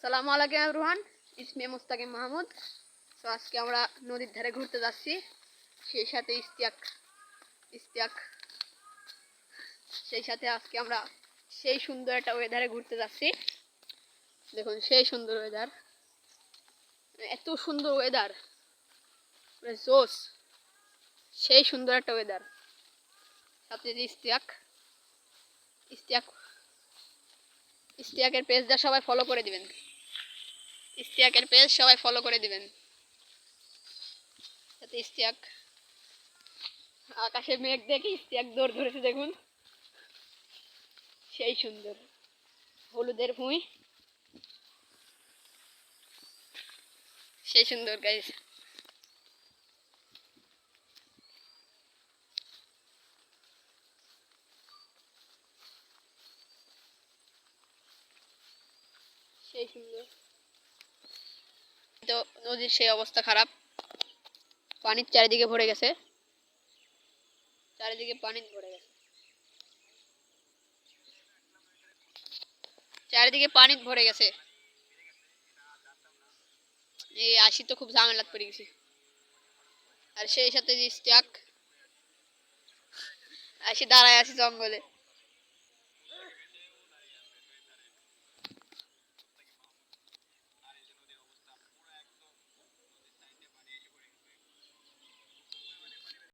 আসসালামু আলাইকুম everyone, it's me Mustakim Mahmud. So আজকে আমরা নদীর ধারে ঘুরতে যাচ্ছি, সেই সাথে ইস্তিয়াক সেই সাথে আজকে আমরা সেই সুন্দর একটা ওয়েদারে ঘুরতে যাচ্ছি। দেখুন সেই সুন্দর ওয়েদার, এত সুন্দর ওয়েদার, জোস, সেই সুন্দর একটা ওয়েদার। সাথে যে ইস্তিয়াকের পেজটা সবাই ফলো করে দিবেন। ইস্তিয়াকের পেজ সবাই ফলো করে দিবেন। সাথে ইস্তিয়াক, আকাশে মেঘ দেখে ইস্তিয়াক দৌড় ধরেছে, দেখুন সেই সুন্দর। হলুদের ভুঁই, সেই সুন্দর গাইস। সেই সুন্দর। তো নদীর সেই অবস্থা খারাপ, পানির চারিদিকে ভরে গেছে, চারিদিকে পানি ভরে গেছে, চারিদিকে পানি ভরে গেছে। এই আসি তো খুব ঝামেলাত পড়ে গেছি। আর সেই সাথে যে ইস্তিয়াক, আসি দাঁড়ায় আছি জঙ্গলে।